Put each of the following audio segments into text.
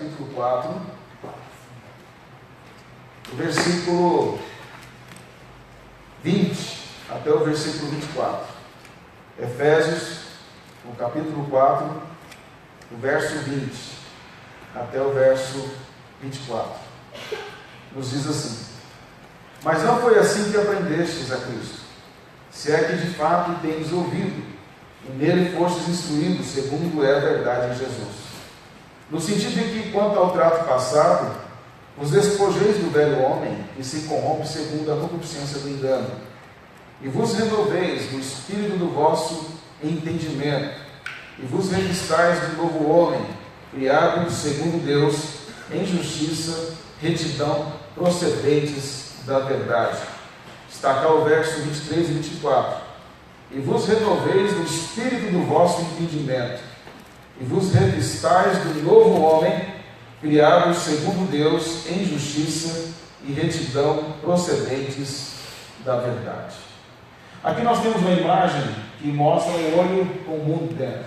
capítulo 4, do versículo 20 até o versículo 24. Efésios, no capítulo 4, do verso 20 até o verso 24. Nos diz assim: mas não foi assim que aprendestes a Cristo, se é que de fato tendes ouvido, e nele fostes instruídos, segundo é a verdade em Jesus. No sentido em que, quanto ao trato passado, os despojeis do velho homem, que se corrompe segundo a concupiscência do engano, e vos renoveis no espírito do vosso entendimento, e vos revistais do novo homem, criado segundo Deus, em justiça, retidão, procedentes da verdade. Destacar o verso 23 e 24. E vos renoveis no espírito do vosso entendimento, e vos revistais do novo homem, criado segundo Deus, em justiça e retidão, procedentes da verdade. Aqui nós temos uma imagem que mostra o olho com o mundo dentro,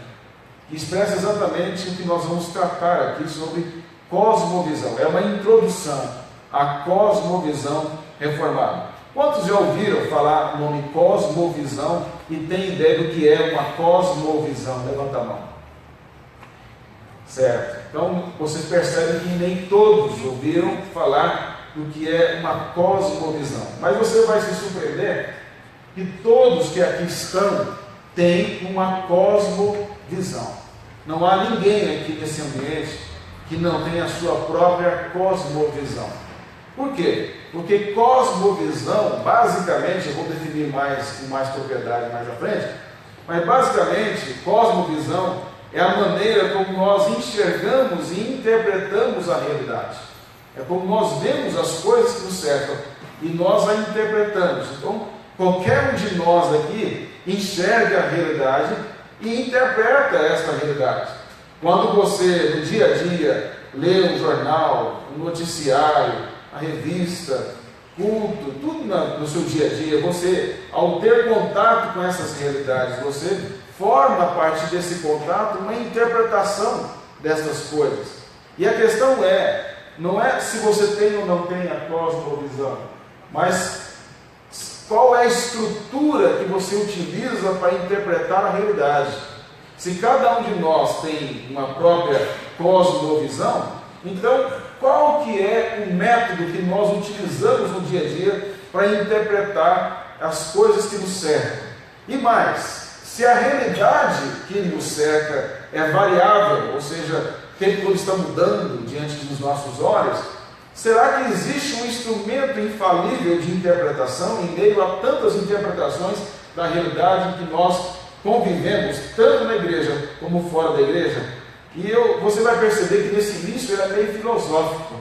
que expressa exatamente o que nós vamos tratar aqui sobre cosmovisão. É uma introdução à cosmovisão reformada. Quantos já ouviram falar o nome cosmovisão e têm ideia do que é uma cosmovisão? Levanta a mão. Certo. Então, vocês percebem que nem todos ouviram falar do que é uma cosmovisão. Mas você vai se surpreender que todos que aqui estão têm uma cosmovisão. Não há ninguém aqui nesse ambiente que não tenha a sua própria cosmovisão. Por quê? Porque cosmovisão, basicamente, eu vou definir com mais propriedade mais à frente, mas basicamente, cosmovisão é a maneira como nós enxergamos e interpretamos a realidade. É como nós vemos as coisas que nos cercam e nós a interpretamos. Então, qualquer um de nós aqui enxerga a realidade e interpreta esta realidade. Quando você, no dia a dia, lê um jornal, um noticiário, a revista, culto, tudo no seu dia a dia, você, ao ter contato com essas realidades, você forma a partir desse contato uma interpretação dessas coisas. E a questão não é se você tem ou não tem a cosmovisão, mas qual é a estrutura que você utiliza para interpretar a realidade. Se cada um de nós tem uma própria cosmovisão, então qual que é o método que nós utilizamos no dia a dia para interpretar as coisas que nos cercam? E mais, se a realidade que nos cerca é variável, ou seja, o tempo todo está mudando diante dos nossos olhos, será que existe um instrumento infalível de interpretação em meio a tantas interpretações da realidade em que nós convivemos, tanto na igreja como fora da igreja? E você vai perceber que nesse início ele é meio filosófico,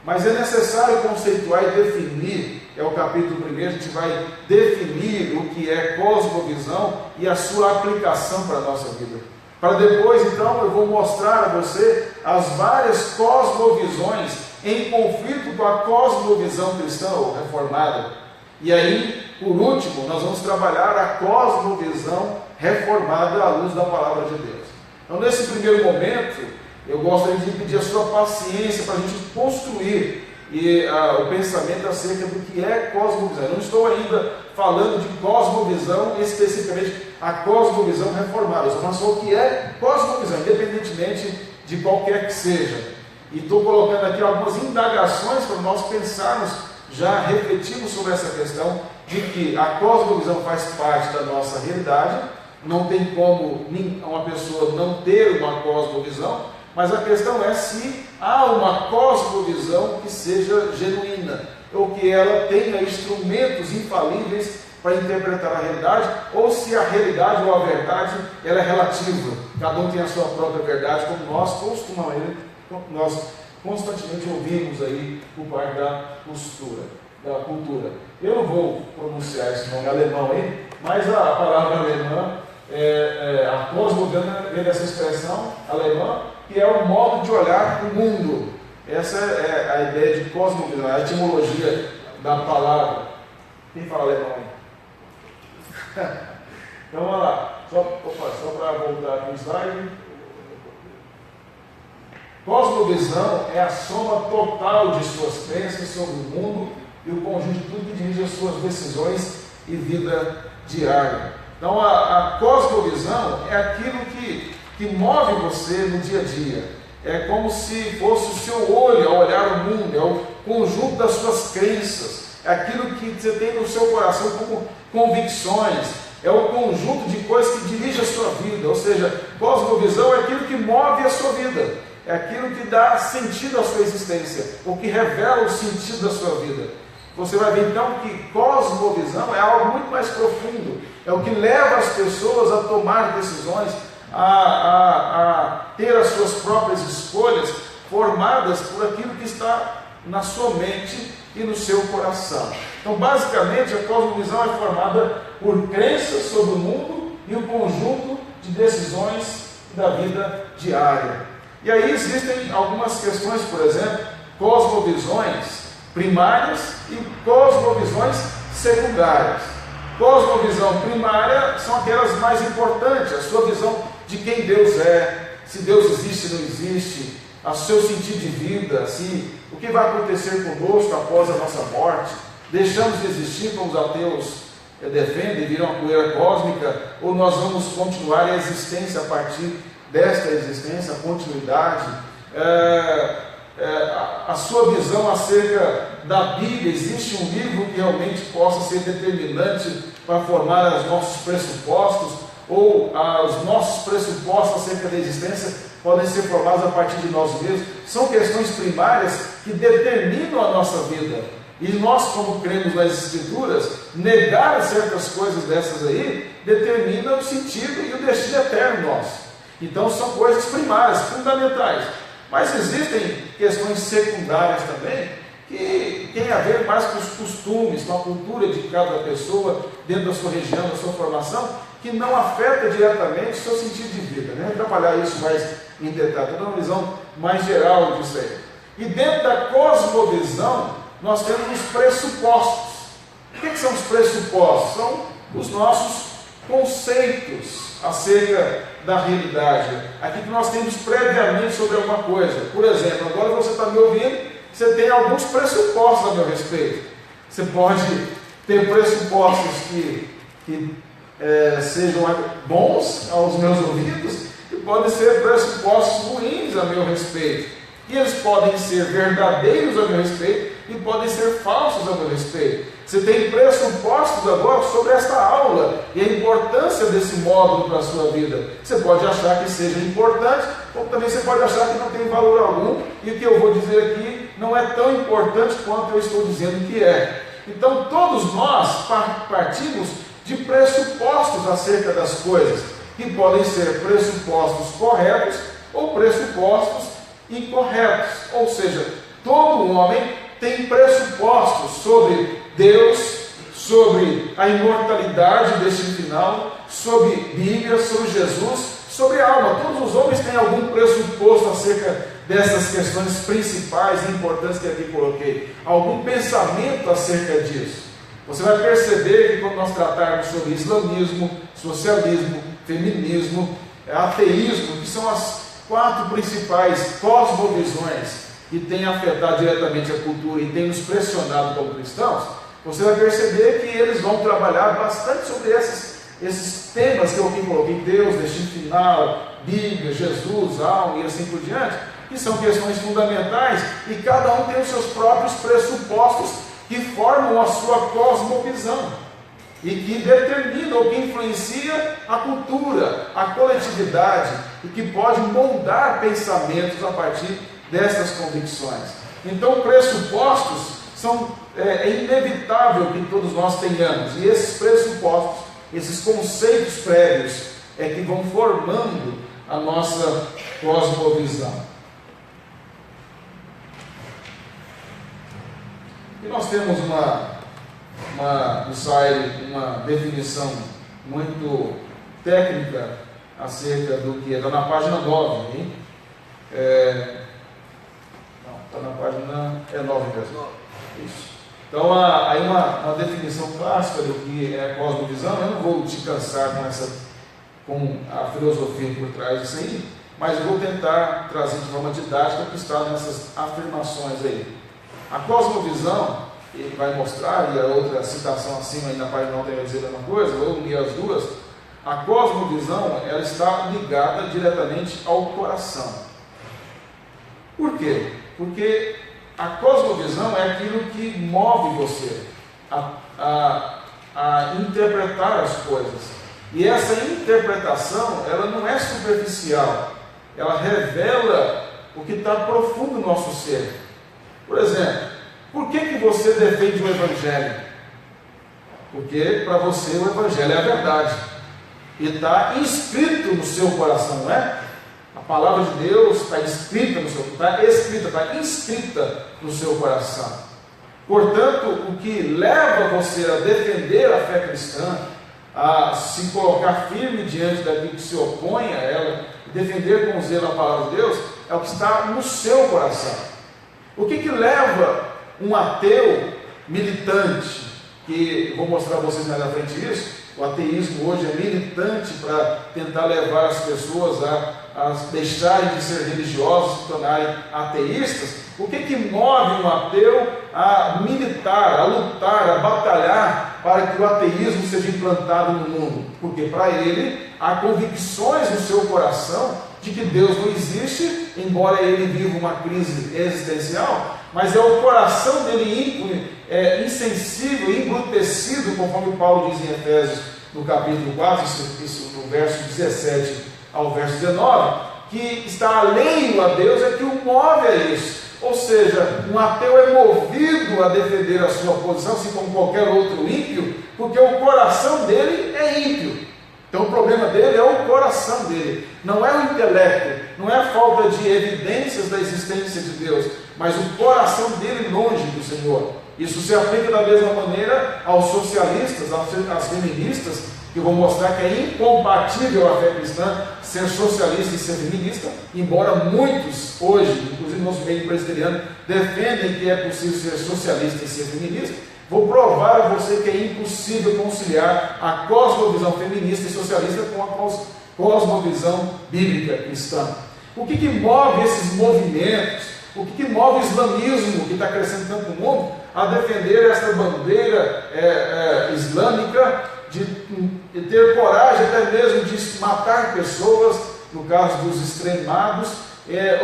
mas é necessário conceituar e definir. É o capítulo 1, a gente vai definir o que é cosmovisão e a sua aplicação para a nossa vida. Para depois, então, eu vou mostrar a você as várias cosmovisões em conflito com a cosmovisão cristã ou reformada. E aí, por último, nós vamos trabalhar a cosmovisão reformada à luz da palavra de Deus. Então, nesse primeiro momento, eu gostaria de pedir a sua paciência para a gente construir o pensamento acerca do que é cosmovisão. Eu não estou ainda falando de cosmovisão, especificamente a cosmovisão reformada. Eu estou falando só o que é cosmovisão, independentemente de qualquer que seja. E estou colocando aqui algumas indagações para nós pensarmos, já refletirmos sobre essa questão de que a cosmovisão faz parte da nossa realidade. Não tem como uma pessoa não ter uma cosmovisão, mas a questão é se há uma cosmovisão que seja genuína, ou que ela tenha instrumentos infalíveis para interpretar a realidade, ou se a realidade ou a verdade ela é relativa. Cada um tem a sua própria verdade, como nós constantemente ouvimos aí por parte da cultura. Eu não vou pronunciar esse nome alemão aí, mas a palavra alemã, a cosmovisão vem dessa expressão alemã, que é o modo de olhar o mundo. Essa é a ideia de cosmovisão, a etimologia da palavra. Quem fala alemão aí? Então vamos lá, só para voltar aqui no slide. Cosmovisão é a soma total de suas crenças sobre o mundo e o conjunto de tudo que dirige as suas decisões e vida diária. Então a cosmovisão é aquilo que move você no dia a dia. É como se fosse o seu olho ao olhar o mundo, é o conjunto das suas crenças, é aquilo que você tem no seu coração como convicções, é o conjunto de coisas que dirige a sua vida. Ou seja, cosmovisão é aquilo que move a sua vida, é aquilo que dá sentido à sua existência, o que revela o sentido da sua vida. Você vai ver então que cosmovisão é algo muito mais profundo, é o que leva as pessoas a tomar decisões, a ter as suas próprias escolhas formadas por aquilo que está na sua mente e no seu coração. Então, basicamente, a cosmovisão é formada por crenças sobre o mundo e o conjunto de decisões da vida diária. E aí existem algumas questões, por exemplo, cosmovisões primárias e cosmovisões secundárias. Cosmovisão primária são aquelas mais importantes, a sua visão de quem Deus é, se Deus existe ou não existe, o seu sentido de vida, o que vai acontecer conosco após a nossa morte, deixamos de existir como os ateus defendem, viram a poeira cósmica, ou nós vamos continuar a existência a partir desta existência, a continuidade, a sua visão acerca da Bíblia, existe um livro que realmente possa ser determinante para formar os nossos pressupostos, ou os nossos pressupostos acerca da existência podem ser formados a partir de nós mesmos. São questões primárias que determinam a nossa vida, e nós, como cremos nas Escrituras, negar certas coisas dessas aí determina o sentido e o destino eterno nosso. Então são coisas primárias, fundamentais. Mas existem questões secundárias também, que tem a ver mais com os costumes, com a cultura de cada pessoa, dentro da sua região, da sua formação, que não afeta diretamente o seu sentido de vida. Vamos trabalhar isso mais em detalhe, ter uma visão mais geral disso aí. E dentro da cosmovisão, nós temos os pressupostos. O que são os pressupostos? São os nossos conceitos acerca da realidade, aquilo que nós temos previamente sobre alguma coisa. Por exemplo, agora você está me ouvindo, você tem alguns pressupostos a meu respeito. Você pode ter pressupostos que sejam bons aos meus ouvidos, e podem ser pressupostos ruins a meu respeito. E eles podem ser verdadeiros a meu respeito e podem ser falsos a meu respeito. Você tem pressupostos agora sobre esta aula e a importância desse módulo para a sua vida. Você pode achar que seja importante, ou também você pode achar que não tem valor algum, e o que eu vou dizer aqui não é tão importante quanto eu estou dizendo que é. Então todos nós partimos de pressupostos acerca das coisas, que podem ser pressupostos corretos ou pressupostos incorretos. Ou seja, todo homem tem pressupostos sobre Deus, sobre a imortalidade deste final, sobre Bíblia, sobre Jesus, sobre a alma. Todos os homens têm algum pressuposto acerca dessas questões principais e importantes que aqui coloquei, algum pensamento acerca disso. Você vai perceber que quando nós tratarmos sobre islamismo, socialismo, feminismo, ateísmo, que são as 4 principais cosmovisões que têm afetado diretamente a cultura e têm nos pressionado como cristãos, você vai perceber que eles vão trabalhar bastante sobre esses temas que eu aqui coloquei: Deus, destino final, Bíblia, Jesus, alma e assim por diante, que são questões fundamentais, e cada um tem os seus próprios pressupostos que formam a sua cosmovisão e que determinam ou que influencia a cultura, a coletividade, e que pode moldar pensamentos a partir dessas convicções. Então, pressupostos é inevitável que todos nós tenhamos, e esses pressupostos, esses conceitos prévios, é que vão formando a nossa cosmovisão. E nós temos no site uma definição muito técnica acerca do que está na página 9, hein? Está na página 9 mesmo. Isso. Então, aí uma definição clássica do que é a cosmovisão. Eu não vou te cansar com a filosofia por trás disso aí, mas eu vou tentar trazer de forma didática o que está nessas afirmações aí. A cosmovisão, ele vai mostrar, e a outra citação acima aí na página não tem a dizer a mesma coisa, eu li as duas. A cosmovisão, ela está ligada diretamente ao coração. Por quê? Porque a cosmovisão é aquilo que move você a interpretar as coisas. E essa interpretação, ela não é superficial, ela revela o que está profundo no nosso ser. Por exemplo, por que você defende o Evangelho? Porque para você o Evangelho é a verdade, e está inscrito no seu coração, não é? A palavra de Deus está inscrita no seu coração. Portanto, o que leva você a defender a fé cristã, a se colocar firme diante daquilo que se opõe a ela, e defender com zelo a palavra de Deus, é o que está no seu coração. O que leva um ateu militante, que vou mostrar a vocês mais na frente isso, o ateísmo hoje é militante para tentar levar as pessoas a deixarem de ser religiosos, se tornarem ateístas. O que move um ateu a militar, a lutar, a batalhar para que o ateísmo seja implantado no mundo? Porque para ele há convicções no seu coração de que Deus não existe, embora ele viva uma crise existencial, mas é o coração dele insensível, embrutecido, conforme Paulo diz em Efésios, no capítulo 4, isso no verso 17 ao verso 19, que está alheio a Deus, é que o move a isso. Ou seja, um ateu é movido a defender a sua posição, assim como qualquer outro ímpio, porque o coração dele é ímpio. Então o problema dele é o coração dele, não é o intelecto, não é a falta de evidências da existência de Deus, mas o coração dele longe do Senhor. Isso se aplica da mesma maneira aos socialistas, às feministas, que eu vou mostrar que é incompatível a fé cristã ser socialista e ser feminista, embora muitos hoje, inclusive no nosso meio presbiteriano, defendem que é possível ser socialista e ser feminista. Vou provar a você que é impossível conciliar a cosmovisão feminista e socialista com a cosmovisão bíblica cristã. O que move esses movimentos? O que move o islamismo, que está crescendo tanto no mundo, a defender essa bandeira islâmica, de ter coragem até mesmo de matar pessoas, no caso dos extremados,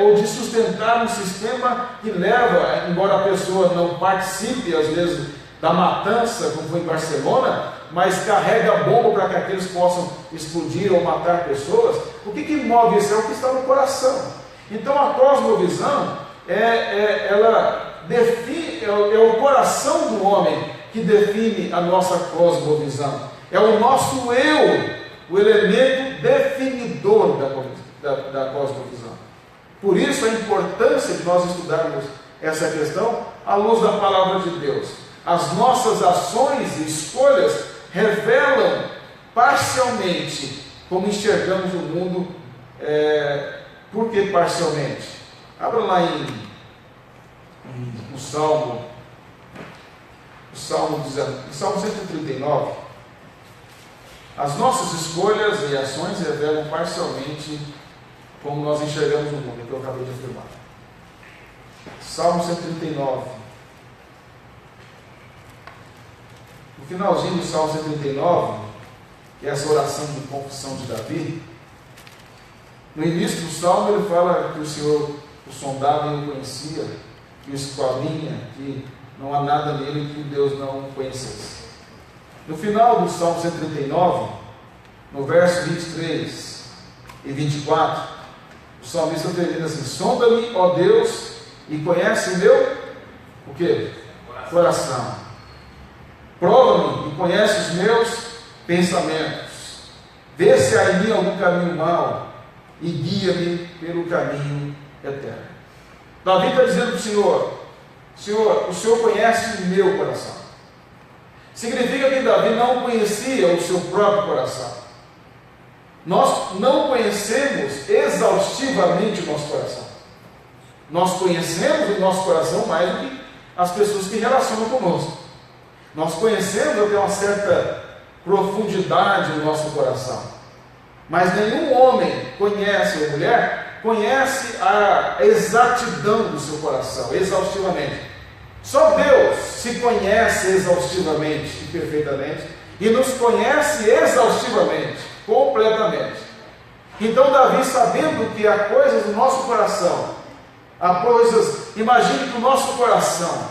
ou de sustentar um sistema que leva, embora a pessoa não participe às vezes da matança, como foi em Barcelona, mas carrega bomba para que aqueles possam explodir ou matar pessoas. O que move isso? É o que está no coração. Então a cosmovisão ela define, é o coração do homem que define a nossa cosmovisão. É o nosso eu, o elemento definidor da cosmovisão. Por isso a importância de nós estudarmos essa questão à luz da palavra de Deus. As nossas ações e escolhas revelam parcialmente como enxergamos o mundo. Por que parcialmente? Abra lá no Salmo 139. As nossas escolhas e ações revelam parcialmente como nós enxergamos o mundo, que eu acabei de afirmar. Salmo 139. No finalzinho do Salmo 139, que é essa oração de confissão de Davi, no início do Salmo ele fala que o Senhor o sondava e o conhecia, que o esquadrinha, que não há nada nele que Deus não conhecesse. No final do Salmo 139, no verso 23 e 24, o salmista termina assim: sonda-me, ó Deus, e conhece o meu o quê? Coração. Prova-me e conhece os meus pensamentos. Vê se há em mim algum caminho mau e guia-me pelo caminho eterno. Davi está dizendo para o Senhor, o Senhor conhece o meu coração. Significa que Davi não conhecia o seu próprio coração. Nós não conhecemos exaustivamente o nosso coração. Nós conhecemos o nosso coração mais do que as pessoas que relacionam conosco. Nós conhecemos até uma certa profundidade no nosso coração. Mas nenhum homem conhece, ou mulher, conhece a exatidão do seu coração, exaustivamente. Só Deus se conhece exaustivamente e perfeitamente, e nos conhece exaustivamente, completamente. Então Davi, sabendo que há coisas no nosso coração, imagine que o nosso coração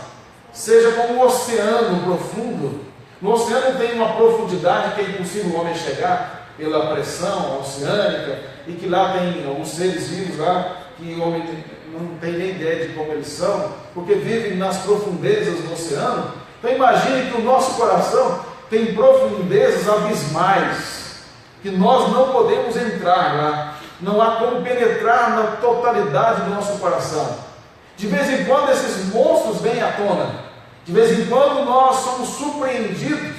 seja como um oceano profundo. No oceano tem uma profundidade que é impossível o homem chegar pela pressão oceânica, e que lá tem alguns seres vivos lá que o homem não tem nem ideia de como eles são, porque vivem nas profundezas do oceano. Então imagine que o nosso coração tem profundezas abismais, que nós não podemos entrar lá, não há como penetrar na totalidade do nosso coração. De vez em quando esses monstros vêm à tona, de vez em quando nós somos surpreendidos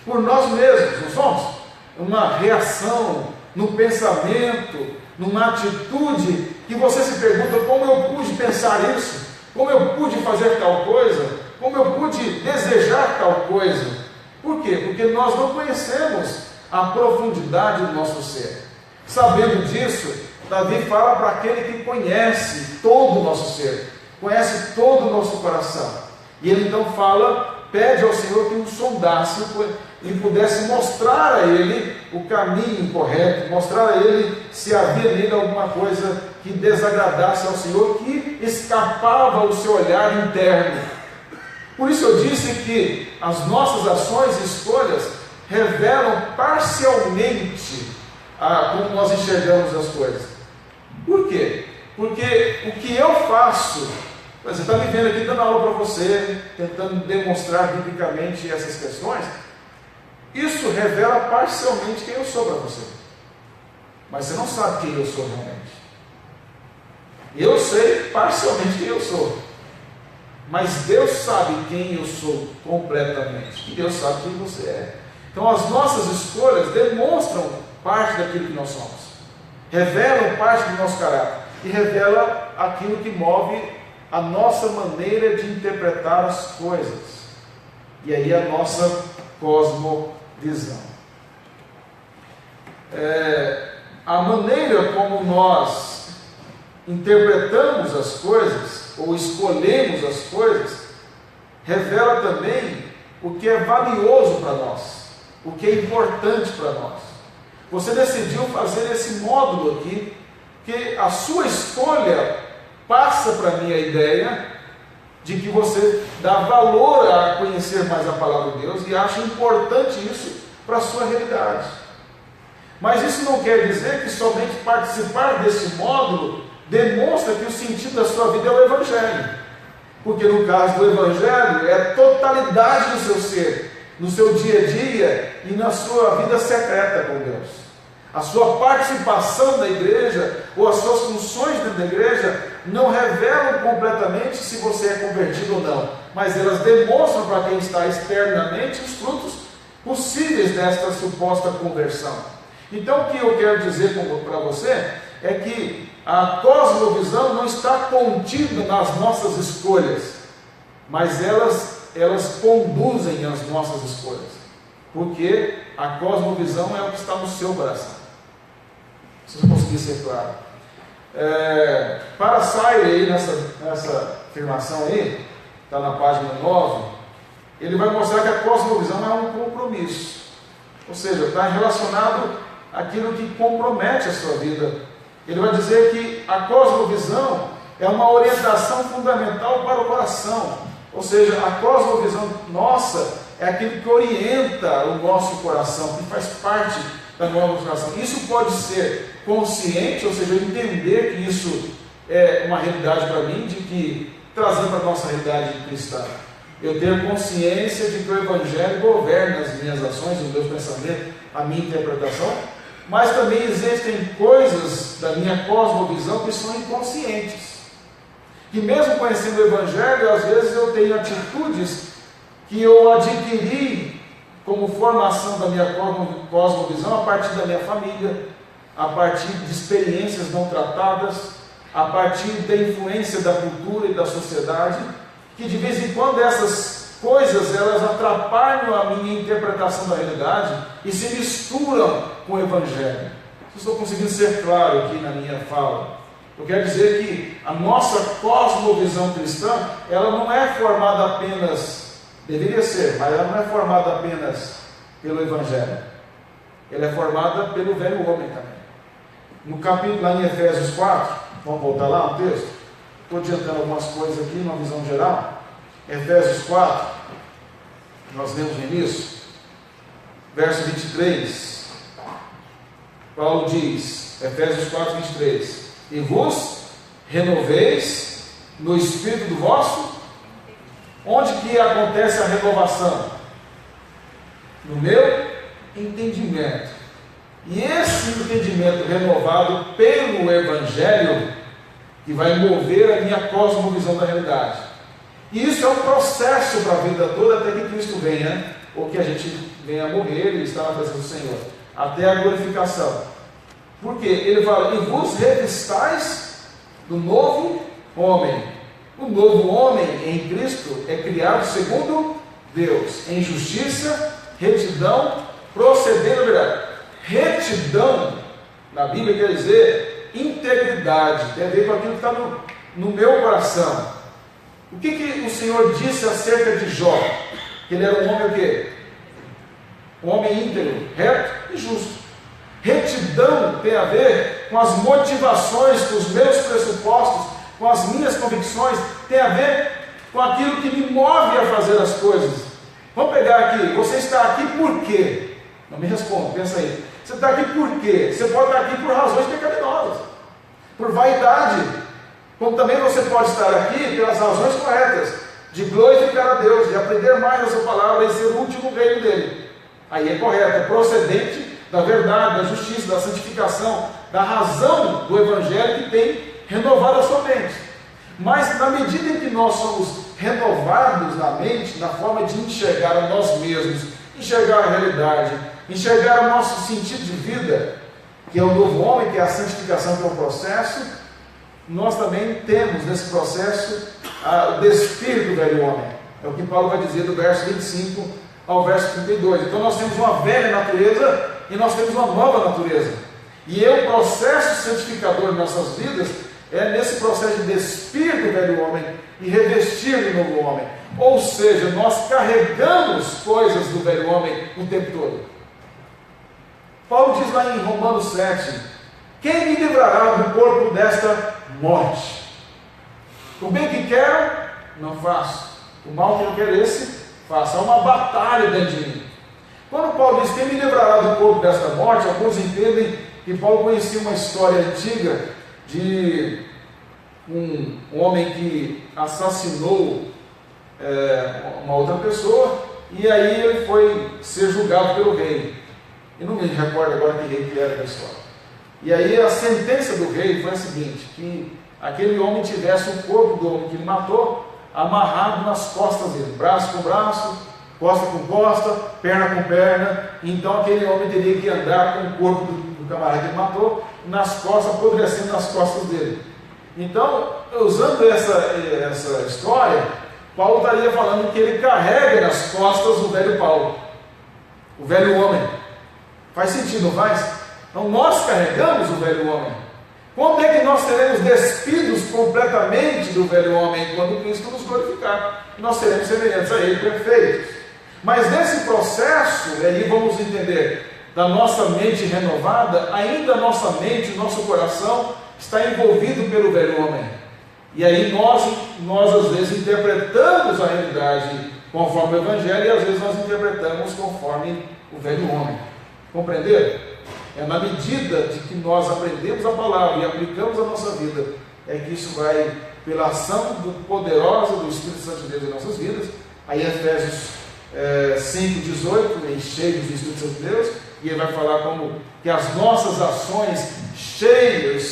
por nós mesmos, não somos? Uma reação no pensamento, numa atitude, que você se pergunta: como eu pude pensar isso? Como eu pude fazer tal coisa? Como eu pude desejar tal coisa? Por quê? Porque nós não conhecemos a profundidade do nosso ser. Sabendo disso, Davi fala para aquele que conhece todo o nosso ser, conhece todo o nosso coração. E ele então pede ao Senhor que o sondasse e pudesse mostrar a ele o caminho correto, mostrar a ele se havia nele alguma coisa que desagradasse ao Senhor, que escapava ao seu olhar interno. Por isso eu disse que as nossas ações e escolhas revelam parcialmente como nós enxergamos as coisas. Por quê? Porque o que eu faço, você está me vendo aqui dando aula para você, tentando demonstrar biblicamente essas questões, isso revela parcialmente quem eu sou para você. Mas você não sabe quem eu sou realmente. Eu sei parcialmente quem eu sou. Mas Deus sabe quem eu sou completamente. E Deus sabe quem você é. Então as nossas escolhas demonstram parte daquilo que nós somos. Revelam parte do nosso caráter. E revela aquilo que move a nossa maneira de interpretar as coisas. E aí a nossa cosmovisão. A maneira como nós interpretamos as coisas, ou escolhemos as coisas, revela também o que é valioso para nós, o que é importante para nós. Você decidiu fazer esse módulo aqui, que a sua escolha passa para mim a ideia de que você dá valor a conhecer mais a palavra de Deus e acha importante isso para a sua realidade. Mas isso não quer dizer que somente participar desse módulo demonstra que o sentido da sua vida é o Evangelho. Porque no caso do Evangelho é a totalidade do seu ser, no seu dia a dia e na sua vida secreta com Deus. A sua participação na igreja ou as suas funções dentro da igreja não revelam completamente se você é convertido ou não, mas elas demonstram para quem está externamente os frutos possíveis desta suposta conversão. Então o que eu quero dizer para você é que a cosmovisão não está contida nas nossas escolhas, mas elas conduzem as nossas escolhas, porque a cosmovisão é o que está no seu coração. Se eu conseguir ser claro. Para sair aí nessa afirmação aí, está na página 9, ele vai mostrar que a cosmovisão é um compromisso, ou seja, está relacionado àquilo que compromete a sua vida. Ele vai dizer que a cosmovisão é uma orientação fundamental para o coração, ou seja, a cosmovisão nossa é aquilo que orienta o nosso coração, que faz parte da nossa coração. Isso pode ser consciente, ou seja, entender que isso é uma realidade para mim, de que trazer para a nossa realidade cristã, eu ter consciência de que o Evangelho governa as minhas ações, os meus pensamentos, a minha interpretação, mas também existem coisas da minha cosmovisão que são inconscientes, que mesmo conhecendo o Evangelho, às vezes eu tenho atitudes que eu adquiri como formação da minha cosmovisão a partir da minha família, a partir de experiências não tratadas, a partir da influência da cultura e da sociedade, que de vez em quando essas coisas elas atrapalham a minha interpretação da realidade e se misturam com o Evangelho. Se estou conseguindo ser claro aqui na minha fala. Eu quero dizer que a nossa cosmovisão cristã, ela não é formada apenas, deveria ser, mas ela não é formada apenas pelo Evangelho. Ela é formada pelo velho homem também. No capítulo, lá em Efésios 4, vamos voltar lá no texto? Estou adiantando algumas coisas aqui, numa visão geral. Efésios 4, nós lemos no início, verso 23. Paulo diz, Efésios 4, 23: e vos renoveis no espírito do vosso. Onde que acontece a renovação? No meu entendimento. E esse entendimento renovado pelo Evangelho, que vai mover a minha cosmovisão da realidade. E isso é um processo para a vida toda, até que Cristo venha, ou que a gente venha a morrer e estar na presença do Senhor, até a glorificação. Porque ele fala, e vos revistais do novo homem. O novo homem em Cristo é criado segundo Deus, em justiça, retidão, procedendo da verdade. Retidão, na Bíblia, quer dizer integridade, tem a ver com aquilo que está no meu coração. O que o Senhor disse acerca de Jó? Que ele era um homem o quê? Um homem íntegro, reto e justo. Retidão tem a ver com as motivações, com os meus pressupostos, com as minhas convicções, tem a ver com aquilo que me move a fazer as coisas. Vamos pegar aqui, você está aqui por quê? Não me responda, pensa aí. Você está aqui por quê? Você pode estar aqui por razões pecaminosas, por vaidade, como também você pode estar aqui pelas razões corretas, de glorificar a Deus, de aprender mais a sua palavra e ser o último reino dele. Aí é correto, é procedente da verdade, da justiça, da santificação, da razão do Evangelho que tem renovado a sua mente. Mas na medida em que nós somos renovados na mente, na forma de enxergar a nós mesmos, enxergar a realidade, enxergar o nosso sentido de vida, que é o novo homem, que é a santificação, que é o processo, nós também temos nesse processo o despir do velho homem. É o que Paulo vai dizer do verso 25 ao verso 32. Então nós temos uma velha natureza e nós temos uma nova natureza. E o processo santificador de nossas vidas é nesse processo de despir do velho homem e revestir do novo homem. Ou seja, nós carregamos coisas do velho homem o tempo todo. Paulo diz lá em Romanos 7: quem me livrará do corpo desta morte? O bem que quero, não faço. O mal que eu quero, esse faço. Há uma batalha dentro de mim. Quando Paulo diz quem me livrará do corpo desta morte, alguns entendem que Paulo conhecia uma história antiga de um homem que assassinou uma outra pessoa, e aí ele foi ser julgado pelo rei. Eu não me recordo agora que rei que era da história. E aí a sentença do rei foi a seguinte: que aquele homem tivesse o corpo do homem que ele matou amarrado nas costas dele, braço com braço, costa com costa, perna com perna. Então aquele homem teria que andar com o corpo do camarada que ele matou nas costas, apodrecendo nas costas dele. Então, usando essa história, Paulo estaria falando que ele carrega nas costas o velho Paulo, o velho homem. Faz sentido, não faz? Então nós carregamos o velho homem. Quando é que nós seremos despidos completamente do velho homem? Quando Cristo nos glorificar. Nós seremos semelhantes a Ele, perfeitos. Mas nesse processo, e aí vamos entender, da nossa mente renovada, ainda a nossa mente, o nosso coração está envolvido pelo velho homem. E aí nós às vezes interpretamos a realidade conforme o Evangelho, e às vezes nós interpretamos conforme o velho homem. Compreenderam? É na medida de que nós aprendemos a palavra e aplicamos a nossa vida, é que isso vai, pela ação poderosa do Espírito Santo de Deus em nossas vidas. Aí Efésios 5,18, cheios do Espírito Santo de Deus, e ele vai falar como que as nossas ações cheios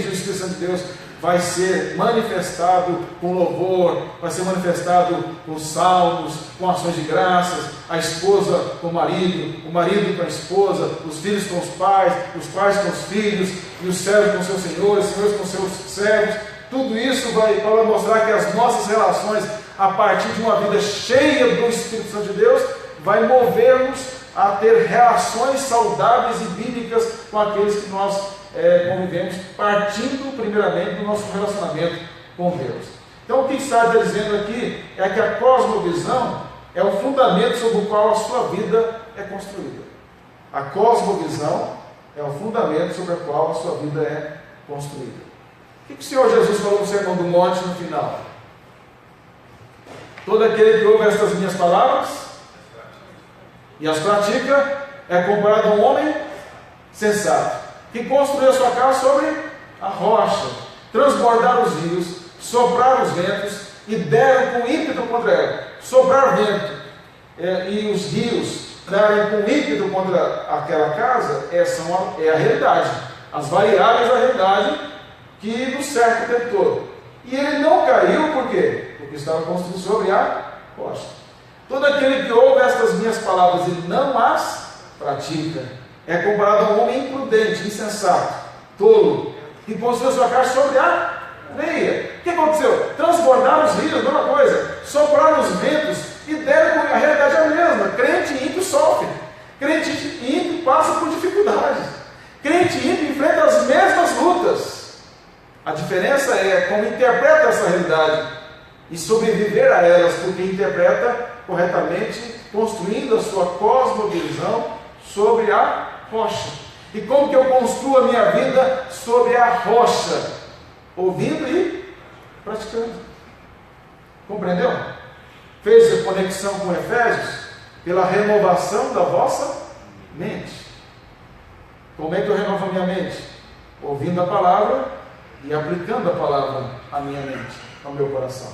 do Espírito Santo de Deus vai ser manifestado com louvor, vai ser manifestado com salmos, com ações de graças, a esposa com o marido com a esposa, os filhos com os pais com os filhos, e os servos com seus senhores, senhores com seus servos. Tudo isso vai para mostrar que as nossas relações, a partir de uma vida cheia do Espírito Santo de Deus, vai mover-nos a ter relações saudáveis e bíblicas com aqueles que nós convivemos, partindo primeiramente do nosso relacionamento com Deus. Então o que está dizendo aqui é que a cosmovisão é o fundamento sobre o qual a sua vida é construída. A cosmovisão é o fundamento sobre o qual a sua vida é construída. O que o Senhor Jesus falou no Sermão do Monte no final? Todo aquele que ouve estas minhas palavras e as pratica é comparado a um homem sensato, que construiu a sua casa sobre a rocha, transbordar os rios, soprar os ventos e deram com ímpeto contra ela. Soprar vento e os rios darem com ímpeto contra aquela casa é a realidade, as variáveis da realidade que nos cerca o tempo todo. E ele não caiu, por quê? Porque estava construído sobre a rocha. Todo aquele que ouve estas minhas palavras e não as pratica é comparado a um homem imprudente, insensato, tolo, que construiu sua casa sobre a areia. O que aconteceu? Transbordaram os rios, mesma coisa, sopraram os ventos e deram com a realidade a mesma. Crente e ímpio sofre, crente e ímpio passa por dificuldades, crente e ímpio enfrenta as mesmas lutas. A diferença é como interpreta essa realidade e sobreviver a elas, porque interpreta corretamente, construindo a sua cosmovisão sobre a rocha. E como que eu construo a minha vida sobre a rocha? Ouvindo e praticando. Compreendeu? Fez a conexão com Efésios? Pela renovação da vossa mente. Como é que eu renovo a minha mente? Ouvindo a palavra e aplicando a palavra à minha mente, ao meu coração.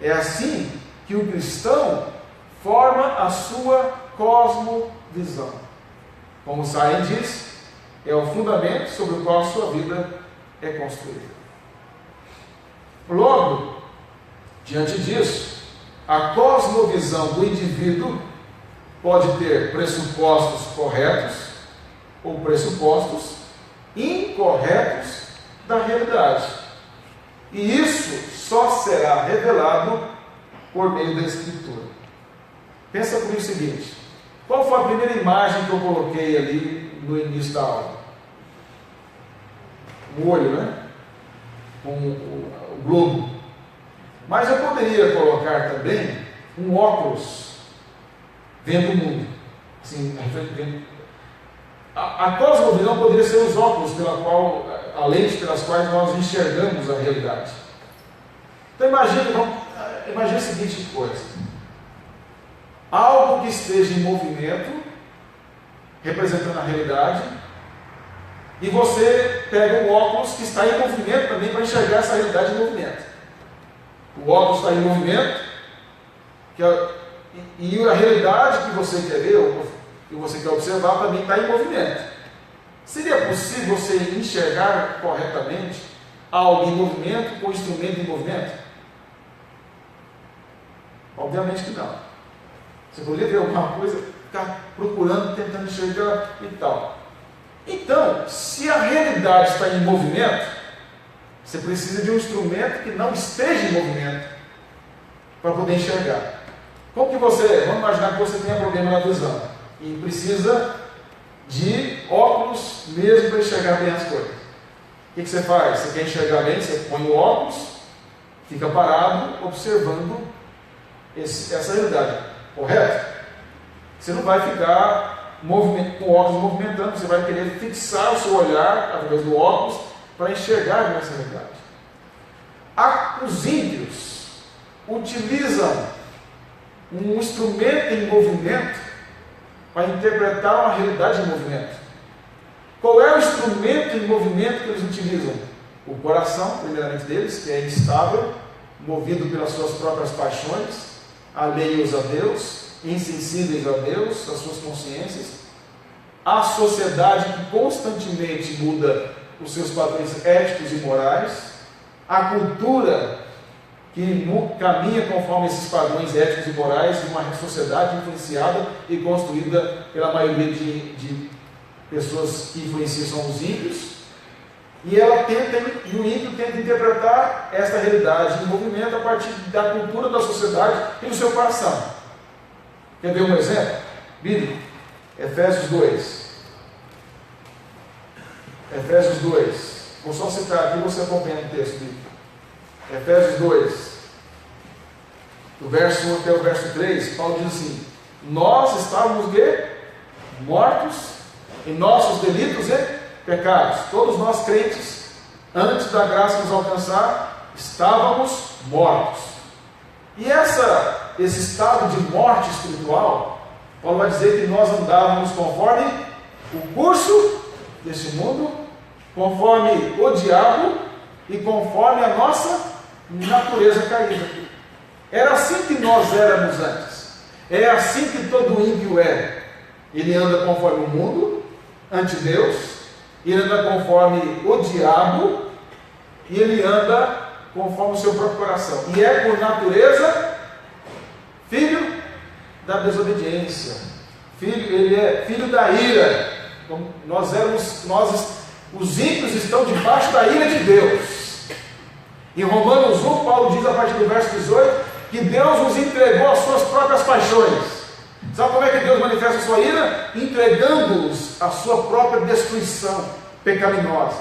É assim que o cristão forma a sua cosmovisão. Como Sain diz, é o fundamento sobre o qual a sua vida é construída. Logo, diante disso, a cosmovisão do indivíduo pode ter pressupostos corretos ou pressupostos incorretos da realidade. E isso só será revelado por meio da Escritura. Pensa comigo o seguinte: qual foi a primeira imagem que eu coloquei ali no início da aula? O olho, né? Com o globo. Mas eu poderia colocar também um óculos vendo o mundo. Assim, a cosmovisão poderia ser os óculos pela qual, a lente pelas quais nós enxergamos a realidade. Então imagine a seguinte coisa: algo que esteja em movimento, representando a realidade, e você pega um óculos que está em movimento também para enxergar essa realidade em movimento. O óculos está em movimento, e a realidade que você quer ver, ou que você quer observar, também está em movimento. Seria possível você enxergar corretamente algo em movimento com instrumento em movimento? Obviamente que não. Você poderia ver alguma coisa, ficar procurando, tentando enxergar e tal. Então, se a realidade está em movimento, você precisa de um instrumento que não esteja em movimento para poder enxergar. Como que vamos imaginar que você tenha problema na visão e precisa de óculos mesmo para enxergar bem as coisas. O que você faz? Você quer enxergar bem, você põe o óculos, fica parado, observando essa realidade, correto? Você não vai ficar com o óculos movimentando, você vai querer fixar o seu olhar através do óculos para enxergar essa realidade. Os ímpios utilizam um instrumento em movimento para interpretar uma realidade em movimento. Qual é o instrumento em movimento que eles utilizam? O coração, primeiramente deles, que é instável, movido pelas suas próprias paixões, alheios a Deus, insensíveis a Deus, às suas consciências. A sociedade que constantemente muda os seus padrões éticos e morais. A cultura que caminha conforme esses padrões éticos e morais de uma sociedade influenciada e construída pela maioria de pessoas que influenciam são os ímpios, e o ímpio tenta interpretar essa realidade em movimento a partir da cultura da sociedade e do seu coração. Quer ver um exemplo? Bíblico, Efésios 2. Efésios 2. Vou só citar aqui, você acompanha o texto. Efésios 2, do verso 1 até o verso 3, Paulo diz assim: nós estávamos mortos em nossos delitos e pecados. Todos nós crentes, antes da graça nos alcançar, estávamos mortos. E esse estado de morte espiritual, Paulo vai dizer que nós andávamos conforme o curso desse mundo, conforme o diabo e conforme a nossa natureza caída. Era assim que nós éramos antes. É assim que todo ímpio é. Ele anda conforme o mundo, ante Deus, ele anda conforme o diabo e ele anda conforme o seu próprio coração. E é por natureza filho da desobediência. Ele é filho da ira. Os ímpios estão debaixo da ira de Deus. Em Romanos 1, Paulo diz a partir do verso 18 que Deus nos entregou às suas próprias paixões. Sabe como é que Deus manifesta a sua ira? Entregando-os à sua própria destruição pecaminosa.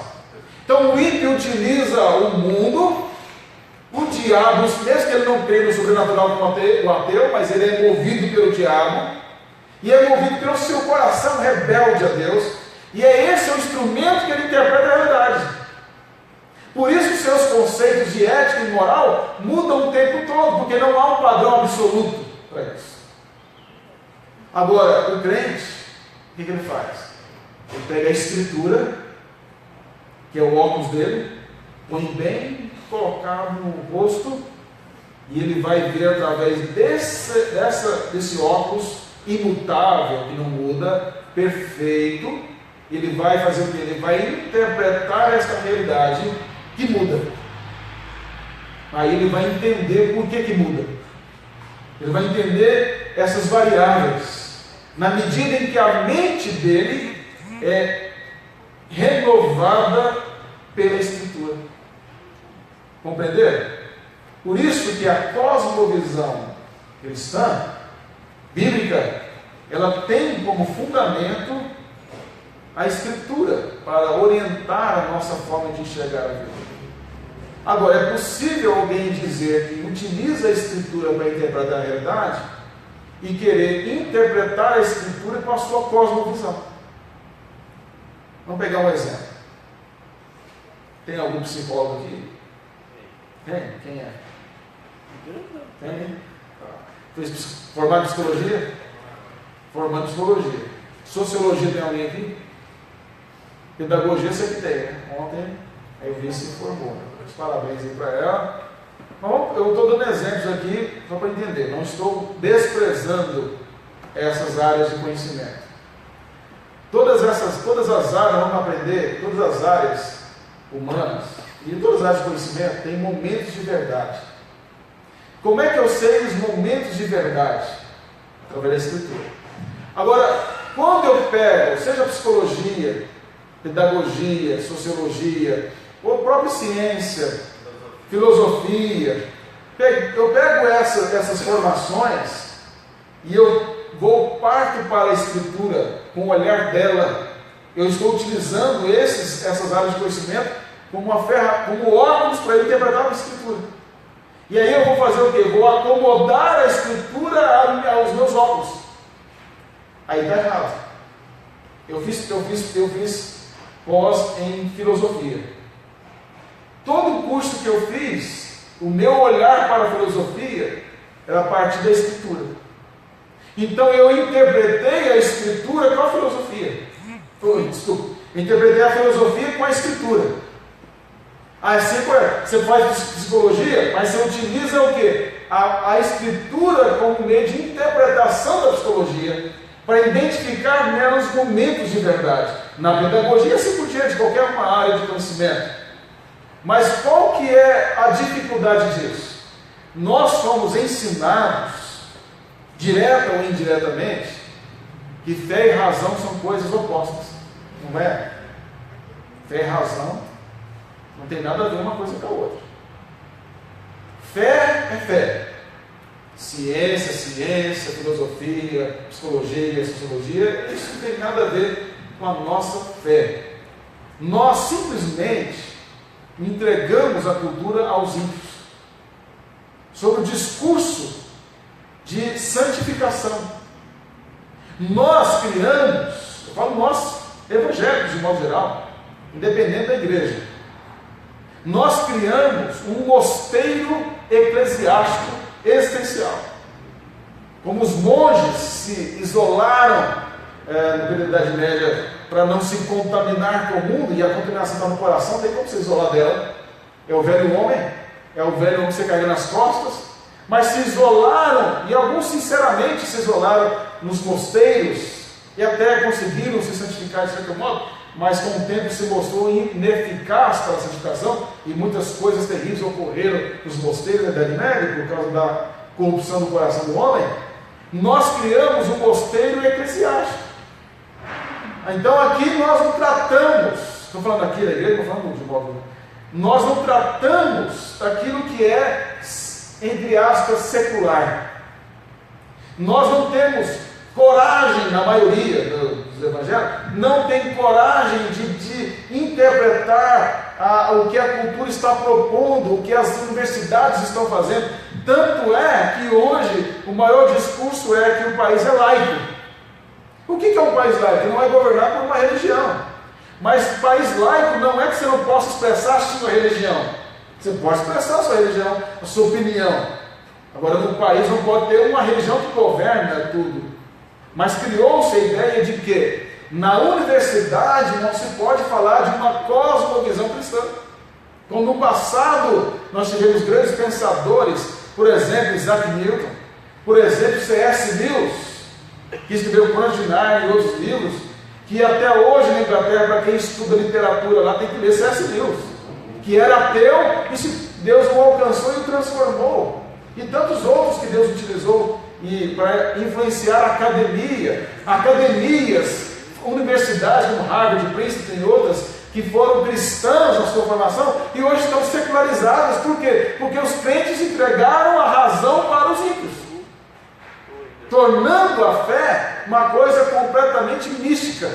Então o ímpio utiliza o mundo, o diabo, mesmo que ele não creia no sobrenatural como o ateu, mas ele é movido pelo diabo, e é movido pelo seu coração rebelde a Deus, e é esse o instrumento que ele interpreta a realidade. Por isso os seus conceitos de ética e moral mudam o tempo todo, porque não há um padrão absoluto para isso. Agora, o crente, o que ele faz? Ele pega a escritura, que é o óculos dele, põe bem colocado no rosto, e ele vai ver através desse óculos imutável, que não muda, perfeito. Ele vai fazer o que? Ele vai interpretar esta realidade que muda. Aí ele vai entender por que muda. Ele vai entender essas variáveis, na medida em que a mente dele é renovada pela Escritura. Compreender? Por isso que a cosmovisão cristã, bíblica, ela tem como fundamento a Escritura, para orientar a nossa forma de enxergar a vida. Agora, é possível alguém dizer que utiliza a Escritura para interpretar a realidade e querer interpretar a Escritura com a sua cosmovisão. Vamos pegar um exemplo. Tem algum psicólogo aqui? Tem? Quem é? Tem? Fez formado em psicologia? Formado em psicologia. Sociologia tem alguém aqui? Pedagogia sempre tem, né? Ontem eu vi se formou. Parabéns aí para ela. Bom, eu estou dando exemplos aqui só para entender. Não estou desprezando essas áreas de conhecimento. Todas as áreas, vamos aprender, todas as áreas humanas e todas as áreas de conhecimento têm momentos de verdade. Como é que eu sei os momentos de verdade? Através da Escritura. Agora, quando eu pego, seja psicologia, pedagogia, sociologia, ou própria ciência, filosofia, eu pego essas formações e eu parto para a Escritura com o olhar dela. Eu estou utilizando essas áreas de conhecimento como óculos para eu interpretar a Escritura. E aí eu vou fazer o quê? Vou acomodar a Escritura aos meus óculos. Aí está errado. Eu fiz pós em filosofia. Todo o curso que eu fiz, o meu olhar para a filosofia era a partir da Escritura. Então eu interpretei a Escritura com a filosofia. Interpretei a filosofia com a Escritura. Assim, você faz psicologia, mas você utiliza o quê? A Escritura como meio de interpretação da psicologia, para identificar nela os momentos de verdade. Na pedagogia, assim por diante, qualquer uma área de conhecimento. Mas qual que é a dificuldade disso? Nós somos ensinados, direta ou indiretamente, que fé e razão são coisas opostas. Não é? Fé e razão não tem nada a ver uma coisa com a outra. Fé é fé. Ciência, filosofia, psicologia, sociologia, isso não tem nada a ver com a nossa fé. Nós simplesmente entregamos a cultura aos ímpios, sobre o discurso de santificação. Nós criamos, eu falo nós, evangélicos de modo geral, independente da igreja, nós criamos um mosteiro eclesiástico existencial. Como os monges se isolaram no período da Idade Média para não se contaminar com o mundo, e a contaminação está no coração, tem como se isolar dela. É o velho homem que você carrega nas costas, mas se isolaram, e alguns sinceramente se isolaram nos mosteiros, e até conseguiram se santificar de certo modo, mas com o tempo se mostrou ineficaz para a santificação, e muitas coisas terríveis ocorreram nos mosteiros da Idade Média, por causa da corrupção do coração do homem. Nós criamos um mosteiro eclesiástico. Então aqui nós não tratamos, estou falando aqui da igreja, estou falando de modo, nós não tratamos daquilo que é, entre aspas, secular. Nós não temos coragem, na maioria dos evangélicos, não tem coragem de interpretar o que a cultura está propondo, o que as universidades estão fazendo. Tanto é que hoje o maior discurso é que o país é laico. O que é um país laico? Não é governado por uma religião. Mas país laico não é que você não possa expressar a sua religião. Você pode expressar a sua religião, a sua opinião. Agora, no país não pode ter uma religião que governa tudo. Mas criou-se a ideia de que na universidade não se pode falar de uma cosmovisão cristã. Como no passado nós tivemos grandes pensadores, por exemplo, Isaac Newton, por exemplo, C.S. Lewis, que escreveu o Crônicas de Nárnia e outros livros, que até hoje na Inglaterra, para quem estuda literatura lá, tem que ler C.S. Lewis, que era ateu, e Deus o alcançou e o transformou, e tantos outros que Deus utilizou para influenciar a academia, academias, universidades como Harvard, Princeton e outras, que foram cristãos na sua formação, e hoje estão secularizadas. Por quê? Porque os crentes entregaram a razão para os ímpios, tornando a fé uma coisa completamente mística,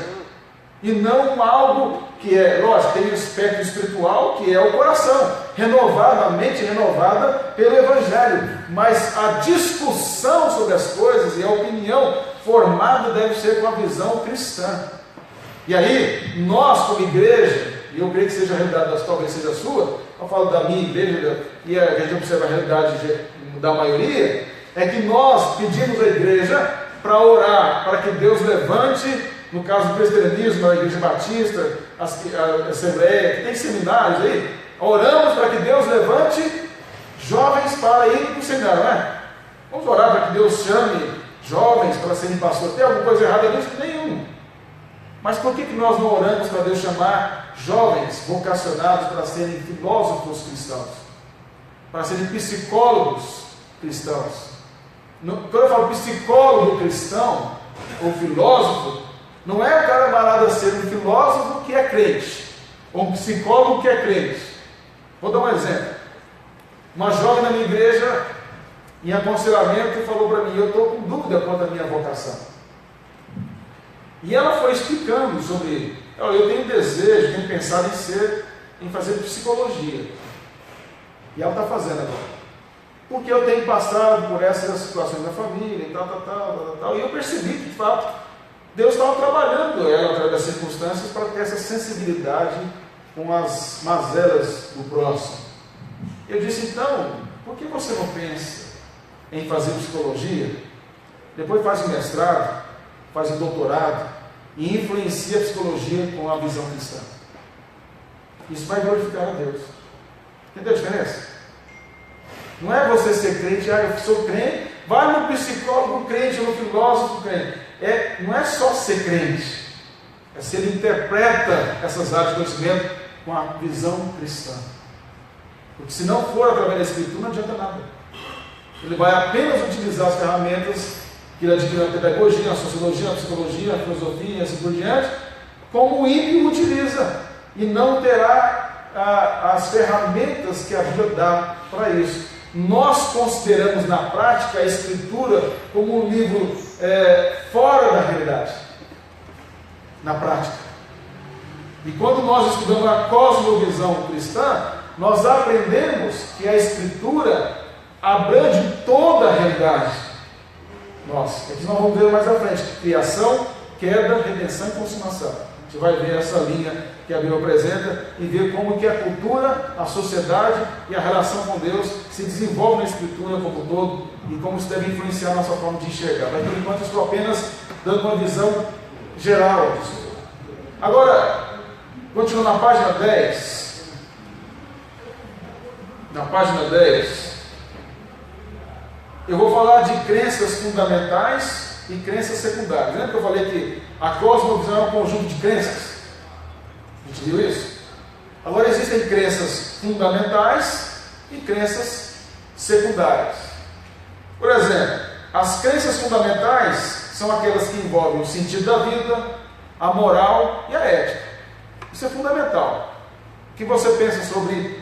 e não algo que é, lógico, tem um aspecto espiritual, que é o coração, renovado, a mente renovada pelo Evangelho, mas a discussão sobre as coisas e a opinião formada deve ser com a visão cristã. E aí, nós como igreja, e eu creio que seja a realidade, talvez seja a sua, eu falo da minha igreja, e a gente observa a realidade da maioria, é que nós pedimos à igreja para orar, para que Deus levante, no caso do presbiterianismo, a igreja batista, a assembleia, que tem seminários aí, oramos para que Deus levante jovens para irem para o seminário, não é? Vamos orar para que Deus chame jovens para serem pastores. Tem alguma coisa errada nisso? Nenhum. Mas por que nós não oramos para Deus chamar jovens vocacionados para serem filósofos cristãos, para serem psicólogos cristãos? Quando eu falo psicólogo cristão ou filósofo, não é o camarada ser um filósofo que é crente, ou um psicólogo que é crente. Vou dar um exemplo. Uma jovem na minha igreja, em aconselhamento, falou para mim: eu estou com dúvida quanto à minha vocação. E ela foi explicando sobre, eu tenho desejo, tenho pensado em fazer psicologia. E ela está fazendo agora. Porque eu tenho passado por essas situações da família, e tal. E eu percebi que, de fato, Deus estava trabalhando ela através das circunstâncias para ter essa sensibilidade com as mazelas do próximo. Eu disse: então, por que você não pensa em fazer psicologia? Depois faz um mestrado, faz um doutorado e influencia a psicologia com a visão cristã. Isso vai glorificar a Deus. Entendeu a diferença? Não é você ser crente, eu sou crente, vai no psicólogo crente, no filósofo crente. Não é só ser crente, é se ele interpreta essas áreas de conhecimento com a visão cristã. Porque se não for através da Escritura, não adianta nada. Ele vai apenas utilizar as ferramentas que ele adquiriu na pedagogia, na sociologia, na psicologia, na filosofia e assim por diante, como o ímpio utiliza, e não terá as ferramentas que a Bíblia dá para isso. Nós consideramos na prática a Escritura como um livro fora da realidade, na prática. E quando nós estudamos a cosmovisão cristã, nós aprendemos que a Escritura abrange toda a realidade. Nossa, aqui nós vamos ver mais à frente: criação, queda, redenção e consumação. A gente vai ver essa linha que a Bíblia apresenta e ver como que a cultura, a sociedade e a relação com Deus se desenvolve na Escritura como um todo e como isso deve influenciar a nossa forma de enxergar. Mas por enquanto eu estou apenas dando uma visão geral disso. Agora, continuando na página 10. Na página 10, eu vou falar de crenças fundamentais e crenças secundárias. Lembra que eu falei que a cosmovisão é um conjunto de crenças? A gente viu isso? Agora existem crenças fundamentais e crenças secundárias. Por exemplo, as crenças fundamentais são aquelas que envolvem o sentido da vida, a moral e a ética. Isso é fundamental. O que você pensa sobre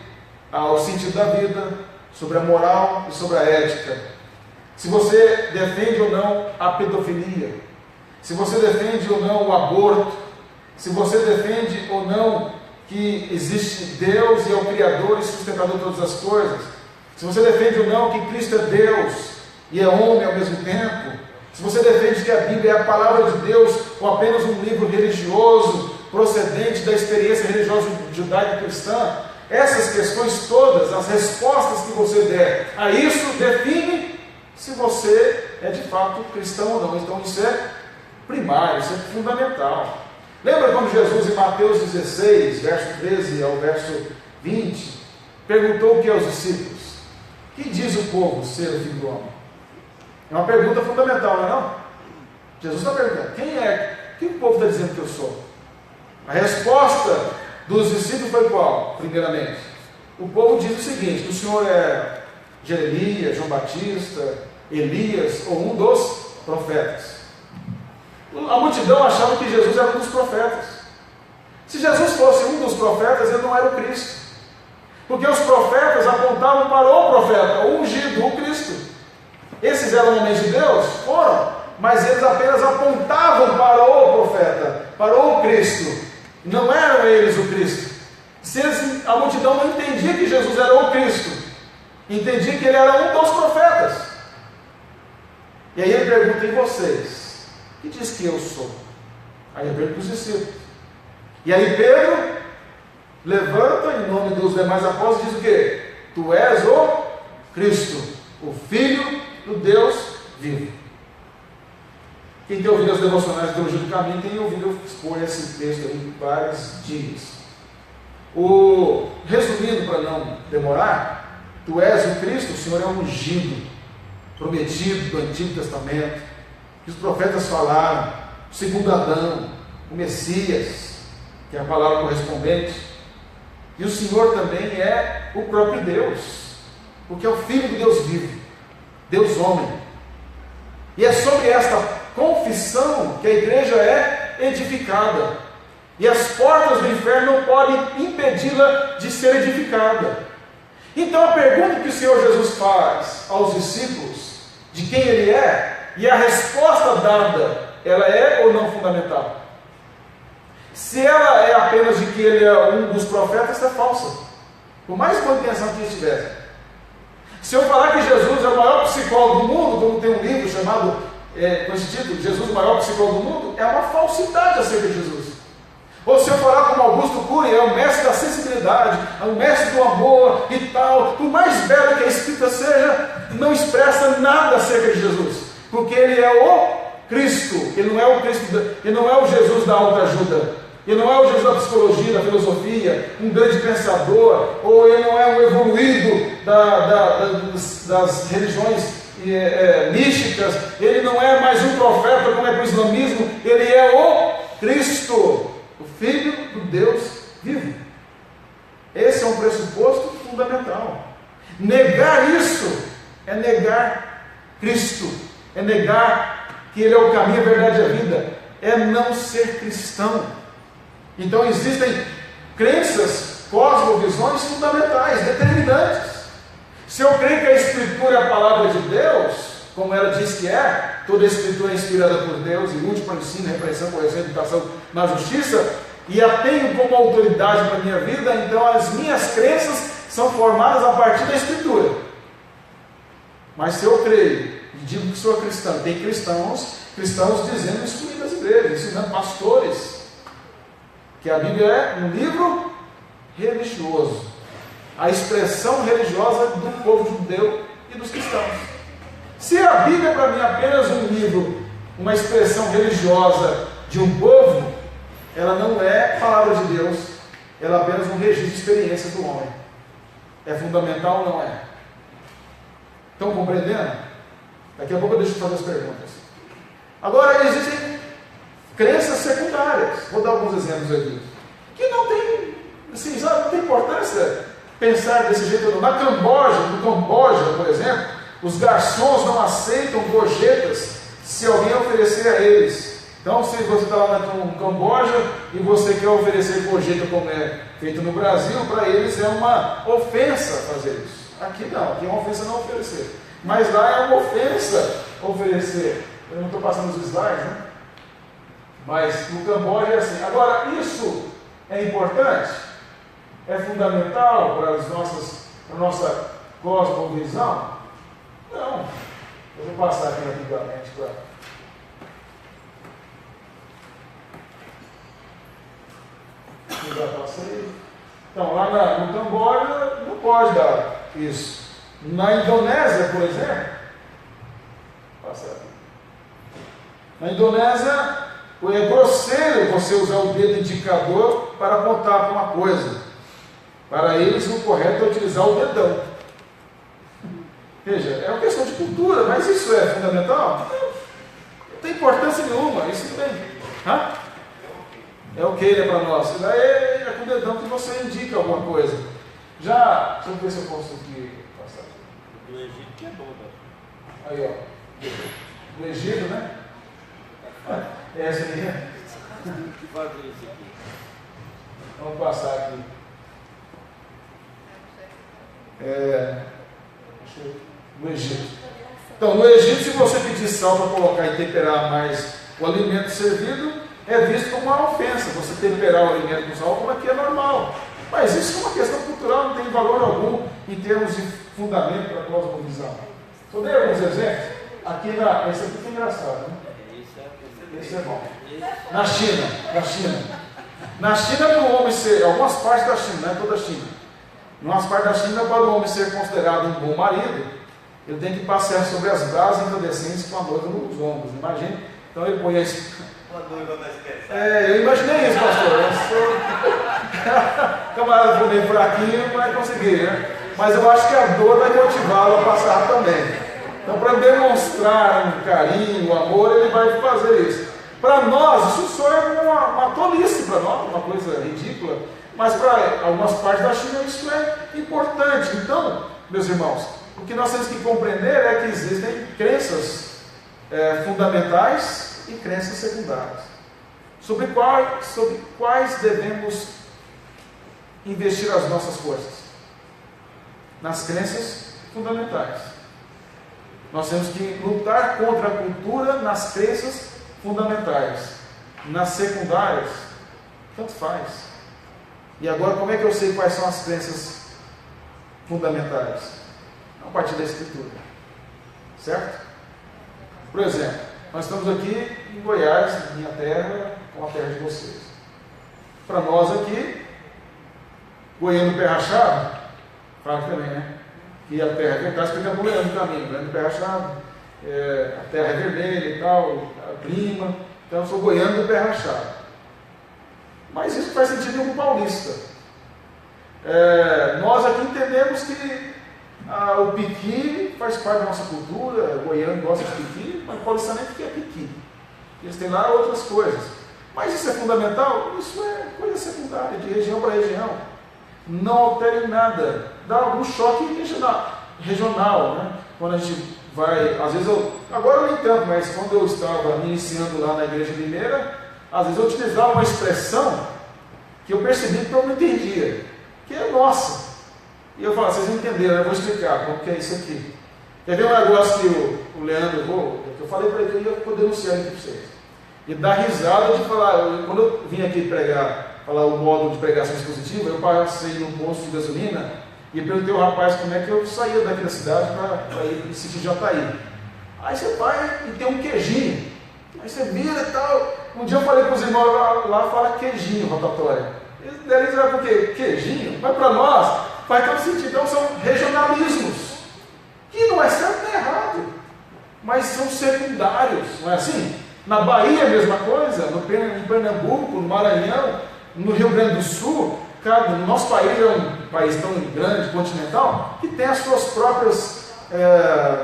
o sentido da vida, sobre a moral e sobre a ética? Se você defende ou não a pedofilia, se você defende ou não o aborto, se você defende ou não que existe Deus e é o Criador e sustentador de todas as coisas, se você defende ou não que Cristo é Deus e é homem ao mesmo tempo, se você defende que a Bíblia é a palavra de Deus ou apenas um livro religioso procedente da experiência religiosa judaico-cristã, essas questões todas, as respostas que você der a isso, define se você é de fato cristão ou não. Então isso é primário, isso é fundamental. Lembra quando Jesus, em Mateus 16, verso 13 ao verso 20, perguntou o que aos discípulos? Que diz o povo ser o Filho do Homem? É uma pergunta fundamental, não é não? Jesus está perguntando, quem o povo está dizendo que eu sou? A resposta dos discípulos foi qual? Primeiramente, o povo diz o seguinte: que o Senhor é Jeremias, João Batista, Elias ou um dos profetas. A multidão achava que Jesus era um dos profetas. Se Jesus fosse um dos profetas, ele não era o Cristo, porque os profetas apontavam para o profeta, o ungido, o Cristo. Esses eram homens de Deus? Foram, mas eles apenas apontavam para o profeta, para o Cristo. Não eram eles o Cristo. A multidão não entendia que Jesus era o Cristo, entendia que ele era um dos profetas. E aí ele pergunta: e vocês? Que diz que eu sou? Aí ele pergunta para os discípulos. E aí Pedro levanta em nome dos demais apóstolos e diz o quê? Tu és o Cristo, o Filho do Deus vivo. Quem tem ouvido as devocionais de Teologia do Caminho tem ouvido eu expor esse texto aí vários dias. Resumindo, para não demorar, tu és o Cristo, o Senhor é o ungido, prometido do Antigo Testamento, que os profetas falaram, o segundo Adão, o Messias, que é a palavra correspondente, e o Senhor também é o próprio Deus, porque é o Filho do Deus vivo, Deus homem. E é sobre esta confissão que a igreja é edificada, e as portas do inferno não podem impedi-la de ser edificada. Então a pergunta que o Senhor Jesus faz aos discípulos, de quem ele é, e a resposta dada, ela é ou não fundamental? Se ela é apenas de que ele é um dos profetas, é falsa, por mais boa intenção que estivesse. Se eu falar que Jesus é o maior psicólogo do mundo, como tem um livro chamado com esse título, Jesus, o maior psicólogo do mundo, é uma falsidade acerca de Jesus. Ou se eu falar como Augusto Cury, é o mestre da sensibilidade, é o mestre do amor e tal, por mais belo que a escrita seja, não expressa nada acerca de Jesus, porque ele é o Cristo, ele não é o Cristo, ele não é o Jesus da autoajuda, ele não é o Jesus da psicologia, da filosofia, um grande pensador, ou ele não é um evoluído das religiões místicas, ele não é mais um profeta como é para o islamismo, ele é o Cristo, o Filho do Deus vivo. Esse é um pressuposto fundamental. Negar isso é negar Cristo, é negar que ele é o caminho, a verdade e a vida, é não ser cristão. Então existem crenças, cosmovisões fundamentais, determinantes. Se eu creio que a Escritura é a palavra de Deus, como ela diz que é, toda a Escritura é inspirada por Deus e útil para o ensino, repreensão, correção e educação na justiça, e a tenho como autoridade para a minha vida, então as minhas crenças são formadas a partir da Escritura. Mas se eu creio e digo que sou cristão, tem cristãos dizendo isso nas igrejas, ensinando pastores, que a Bíblia é um livro religioso, a expressão religiosa do povo judeu e dos cristãos. Se a Bíblia para mim é apenas um livro, uma expressão religiosa de um povo, ela não é palavra de Deus, ela é apenas um registro de experiências do homem. É fundamental ou não é? Estão compreendendo? Daqui a pouco eu deixo de fazer as perguntas. Agora, existem crenças secundárias. Vou dar alguns exemplos aqui. Que não tem, assim, sabe, não tem importância pensar desse jeito. No Camboja, por exemplo, os garçons não aceitam gorjetas se alguém oferecer a eles. Então, se você está lá no Camboja e você quer oferecer gorjeta como é feito no Brasil, para eles é uma ofensa fazer isso. Aqui não, aqui é uma ofensa não oferecer. Mas lá é uma ofensa oferecer. Eu não estou passando os slides, né? Mas no Camboja é assim. Agora, isso é importante? É fundamental para a nossa cosmovisão? Não. Eu vou passar aqui rapidamente para... Eu já passei. Então, lá no Camboja não pode dar isso. Na Indonésia, por exemplo, passa aqui. Na Indonésia, é grosseiro você usar o dedo indicador para apontar para uma coisa. Para eles, o correto é utilizar o dedão. Veja, é uma questão de cultura, mas isso é fundamental? Não tem importância nenhuma, isso não tem. Hã? É o que para nós. Daí é com o dedão que você indica alguma coisa. Já, deixa eu ver se eu posso aqui passar. Do Egito que é bom, né? Aí, ó. Do Egito, né? É essa aí, né? Fazer isso aqui. Vamos passar aqui. No Egito. Então, no Egito, se você pedir sal para colocar e temperar mais o alimento servido, é visto como uma ofensa. Você temperar o alimento com sal, como aqui é normal. Mas isso é uma questão cultural, não tem valor algum em termos de fundamento para a cosmovisão. Só dei alguns exemplos. Aqui esse aqui é engraçado, né? Esse é bom. Na China, para o homem ser, algumas partes da China, não é toda a China. Em algumas partes da China, para o homem ser considerado um bom marido, ele tem que passear sobre as brasas incandescentes com a noiva nos ombros. Imagina? Então ele põe isso. Eu imaginei isso, pastor. Camarada meio fraquinho não vai conseguir, né? Mas eu acho que a dor vai motivá-lo a passar também. Então, para demonstrar um carinho, um amor, ele vai fazer isso. Para nós, isso só é uma tolice para nós, uma coisa ridícula. Mas para algumas partes da China isso é importante. Então, meus irmãos, o que nós temos que compreender é que existem crenças fundamentais e crenças secundárias, sobre quais devemos investir as nossas forças. Nas crenças fundamentais. Nós temos que lutar contra a cultura nas crenças fundamentais. Nas secundárias, tanto faz. E agora, como é que eu sei quais são as crenças fundamentais? A partir da Escritura. Certo? Por exemplo, nós estamos aqui em Goiás, minha terra, com a terra de vocês. Para nós aqui, Goiânia do Pé Rachado, fala também, né? E a terra está explicando o Leandro o caminho, Goiânia do Pé Rachado, a terra é vermelha e tal, o clima. Então eu sou goiano do Pé Rachado. Mas isso faz sentido como paulista. Nós aqui entendemos que o piqui faz parte da nossa cultura, o goiano gosta de piqui, mas o paulistano nem é piqui. Eles têm lá outras coisas. Mas isso é fundamental? Isso é coisa secundária, de região para região. Não altera em nada. Dá algum choque regional, né? Quando a gente vai, às vezes agora nem tanto, mas quando eu estava me iniciando lá na igreja de Limeira, às vezes eu utilizava uma expressão que eu percebi que eu não entendia, que é nossa. E eu falava, vocês não entenderam, eu vou explicar como que é isso aqui. Quer ver um negócio que o Leandro, que eu falei para ele que eu ia poder denunciar aqui para vocês. E dar risada de falar, quando eu vim aqui pregar, falar o modo de pregação expositiva, eu passei num posto de gasolina e perguntei ao rapaz como é que eu saía daqui da cidade para ir para o sítio de Jataí. Aí você vai e tem um queijinho, aí você vira e tal. Um dia eu falei para os irmãos lá fala queijinho rotatório. Eles disseram por quê? Queijinho? Mas para nós faz todo sentido. Então são regionalismos, que não é certo nem errado, mas são secundários, não é assim? Na Bahia a mesma coisa, em Pernambuco, no Maranhão, no Rio Grande do Sul. Cara, o nosso país é um país tão grande, continental, que tem as suas próprias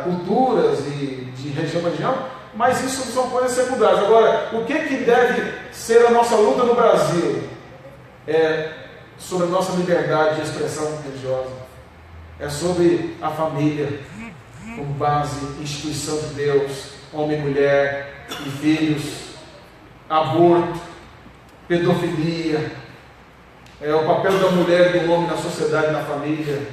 culturas e de região para região, mas isso são coisas secundárias. Agora, o que deve ser a nossa luta no Brasil? É sobre a nossa liberdade de expressão religiosa, é sobre a família como base, instituição de Deus, homem e mulher e filhos, aborto, pedofilia, o papel da mulher e do homem na sociedade e na família,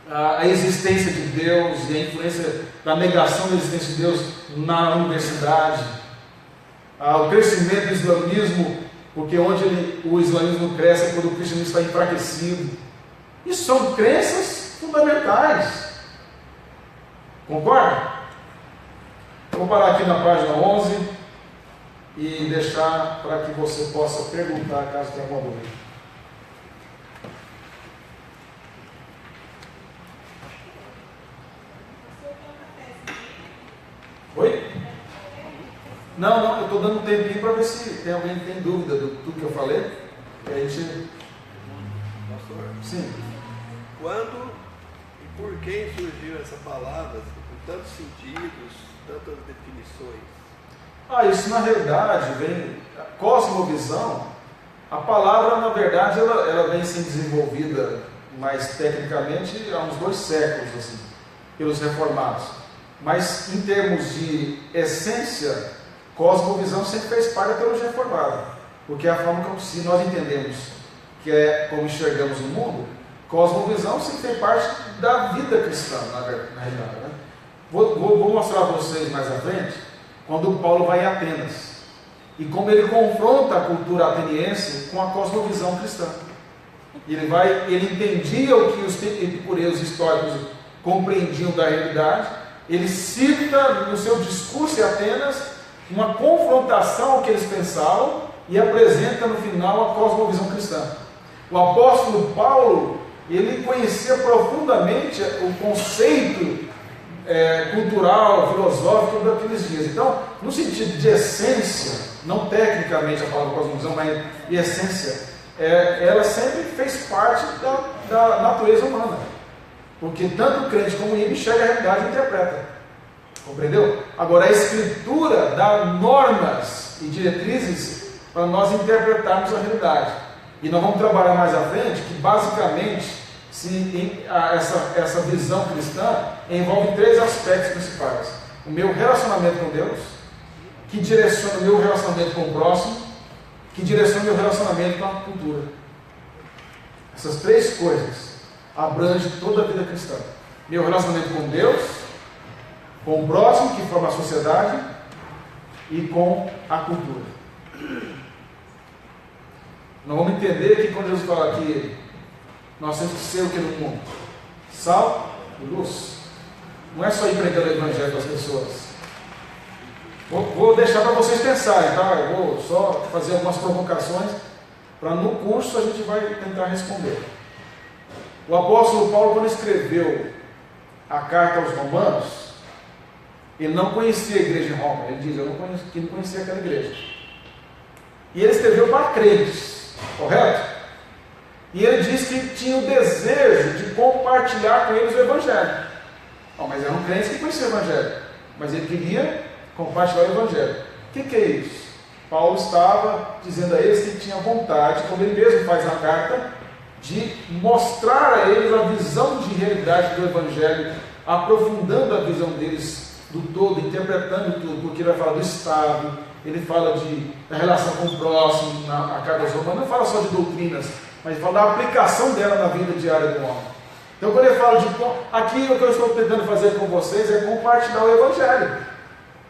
a existência de Deus e a influência da negação da existência de Deus na universidade, o crescimento do islamismo, porque onde o islamismo cresce é quando o cristianismo está enfraquecido. Isso são crenças fundamentais. Concorda? Vou parar aqui na página 11 e deixar para que você possa perguntar caso tenha alguma dúvida. Oi? Não, eu estou dando um tempinho para ver se tem alguém que tem dúvida do tudo que eu falei. E a gente... Pastor, sim. quando e por quem surgiu essa palavra, com tantos sentidos, tantas definições? Isso na realidade vem, cosmovisão, a palavra na verdade ela vem sendo desenvolvida mais tecnicamente há uns 2 séculos, assim, pelos reformados. Mas em termos de essência, cosmovisão sempre fez parte da teologia reformada, porque é a forma como se nós entendemos, que é como enxergamos o mundo. Cosmovisão sempre fez parte da vida cristã, na realidade, né? Vou mostrar para vocês mais à frente, quando Paulo vai a Atenas, e como ele confronta a cultura ateniense com a cosmovisão cristã. Ele entendia o que os epicureus históricos compreendiam da realidade. Ele cita no seu discurso em Atenas uma confrontação ao que eles pensavam e apresenta no final a cosmovisão cristã. O apóstolo Paulo, ele conhecia profundamente o conceito cultural, filosófico daqueles dias. Então, no sentido de essência, não tecnicamente a palavra cosmovisão, mas de essência, ela sempre fez parte da natureza humana, porque tanto o crente como o ímpio enxerga a realidade e interpreta. Compreendeu? Agora, a Escritura dá normas e diretrizes para nós interpretarmos a realidade. E nós vamos trabalhar mais à frente que, basicamente, essa visão cristã envolve 3 aspectos principais: o meu relacionamento com Deus, que direciona o meu relacionamento com o próximo, que direciona o meu relacionamento com a cultura. Essas 3 coisas abrangem toda a vida cristã: meu relacionamento com Deus, com o próximo, que forma a sociedade, e com a cultura. Nós vamos entender que quando Jesus fala que nós temos que ser o que no mundo? Sal e luz. Não é só ir pregando o evangelho para as pessoas. Vou deixar para vocês pensarem, tá? Eu vou só fazer algumas provocações, para no curso a gente vai tentar responder. O apóstolo Paulo, quando escreveu a carta aos Romanos, ele não conhecia a igreja em Roma. Ele diz, que não conhecia aquela igreja. E ele escreveu para crentes, correto? E ele diz que tinha o desejo de compartilhar com eles o Evangelho. Mas eram crentes que conheciam o Evangelho, mas ele queria compartilhar o Evangelho. O que é isso? Paulo estava dizendo a eles que tinha vontade, como ele mesmo faz na carta, de mostrar a eles a visão de realidade do Evangelho, aprofundando a visão deles do todo, interpretando tudo, porque ele vai falar do Estado, ele fala da relação com o próximo, na carta aos Romanos, não fala só de doutrinas, mas fala da aplicação dela na vida diária do homem. Então, quando ele fala aqui o que eu estou tentando fazer com vocês é compartilhar o Evangelho.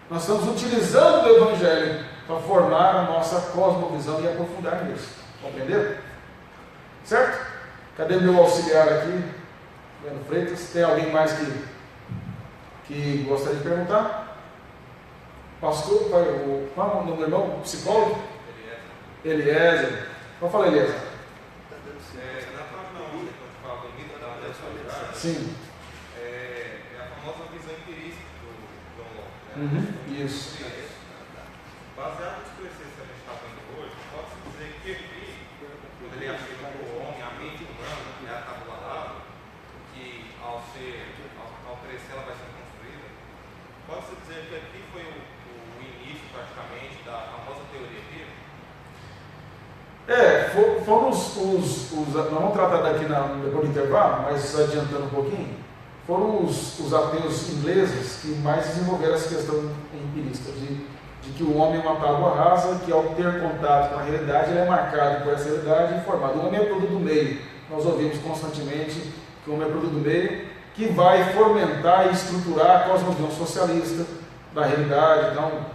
Nós estamos utilizando o Evangelho para formar a nossa cosmovisão e aprofundar nisso. Compreenderam? Certo? Cadê meu auxiliar aqui? Leandro Freitas. Tem alguém mais que gostaria de perguntar? Pastor, qual é o nome do irmão? Psicólogo? Eliezer. Então fala, Eliezer. Na página 11, quando a gente fala do mito da personalidade, Sim. é a famosa visão empirista do John Locke. Né? Isso. Baseado nos preceitos que a gente está vendo hoje, pode-se dizer que aqui, quando ele afirma que o homem, a mente humana, é a tabula rasa, que ao crescer ela vai ser construída, pode-se dizer que aqui foi o início praticamente da famosa teoria bíblica? Foram os nós vamos tratar daqui depois do intervalo, mas adiantando um pouquinho, foram os ateus ingleses que mais desenvolveram essa questão empirista, de que o homem é uma tábua rasa, que ao ter contato com a realidade, ele é marcado por essa realidade e formado. O homem é produto do meio. Nós ouvimos constantemente que o homem é produto do meio, que vai fomentar e estruturar a cosmovisão socialista da realidade. Então,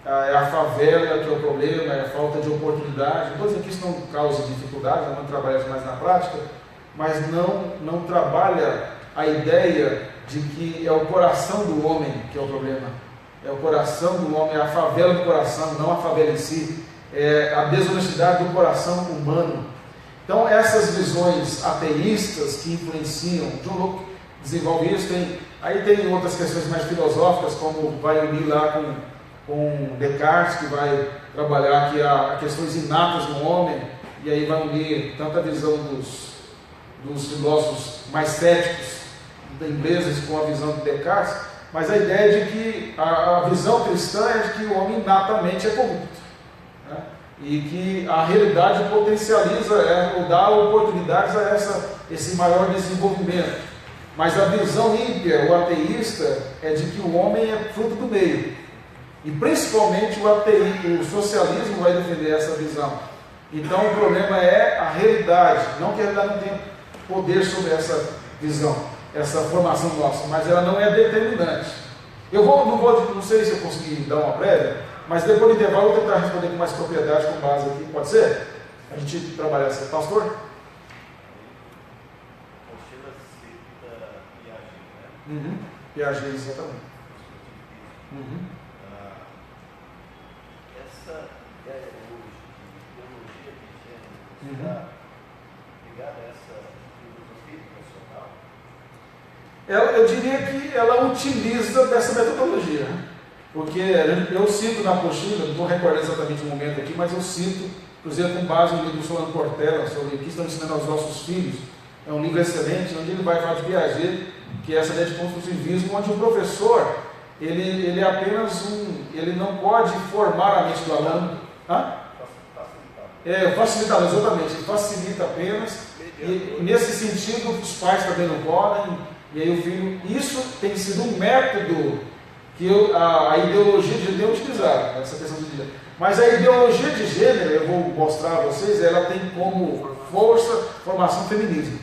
é a favela que é o problema, é a falta de oportunidade. Não estou dizendo que isso não causa dificuldade, não trabalha mais na prática, mas não trabalha a ideia de que é o coração do homem que é o problema. É o coração do homem, é a favela do coração, não a favela em si. É a desonestidade do coração humano. Então, essas visões ateístas que influenciam, John Locke desenvolve isso, aí tem outras questões mais filosóficas, como vai unir lá com Descartes, que vai trabalhar aqui as questões inatas no homem, e aí vai unir tanto a visão dos filósofos mais céticos ingleses com a visão de Descartes, mas a ideia de que a visão cristã é de que o homem inatamente é corrupto, né? E que a realidade potencializa, ou dá oportunidades a esse maior desenvolvimento. Mas a visão ímpia, o ateísta, é de que o homem é fruto do meio. E principalmente o socialismo vai defender essa visão. Então o problema é a realidade, não que a realidade não tenha poder sobre essa visão, essa formação nossa, mas ela não é determinante. Não sei se eu consegui dar uma prévia, mas depois do intervalo eu vou tentar responder com mais propriedade, com base aqui, pode ser? A gente trabalhar essa. Pastor? Mochila cita Piaget, né? Piaget, exatamente. Essa ideia hoje de ideologia de gênero está ligada a essa filosofia educacional? Eu diria que ela utiliza dessa metodologia, porque eu cito na apostila, não estou recordando exatamente o momento aqui, mas eu cito, inclusive com base no livro do Solano Portela, sobre o que estão ensinando aos nossos filhos. É um livro excelente, onde ele vai falar de Piaget, que é essa ideia de construtivismo, onde o professor, ele é apenas ele não pode formar a mente do aluno. Facilitador, exatamente, ele facilita apenas, e nesse sentido os pais também não podem, e aí o filho, isso tem sido um método que a ideologia de gênero tem utilizado, essa questão de gênero. Mas a ideologia de gênero, eu vou mostrar a vocês, ela tem como força formação do feminismo.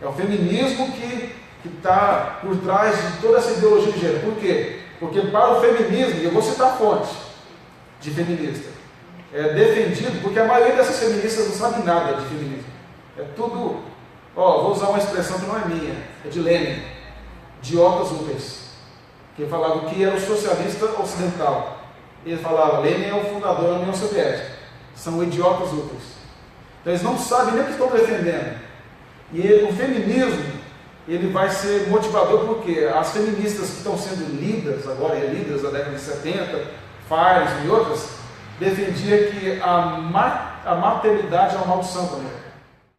É o feminismo que está por trás de toda essa ideologia de gênero. Por quê? Porque para o feminismo, e eu vou citar a fonte de feminista, é defendido, porque a maioria dessas feministas não sabe nada de feminismo. É tudo, vou usar uma expressão que não é minha, é de Lenin, de Otto Suppers, que falava que era o socialista ocidental. Ele falava, Lenin é o fundador da União Soviética, são idiotas úteis. Então eles não sabem nem o que estão defendendo. E o feminismo, ele vai ser motivador porque as feministas que estão sendo lidas, agora lidas da década de 70, Fares e outras, defendia que a maternidade é uma maldição para a mulher.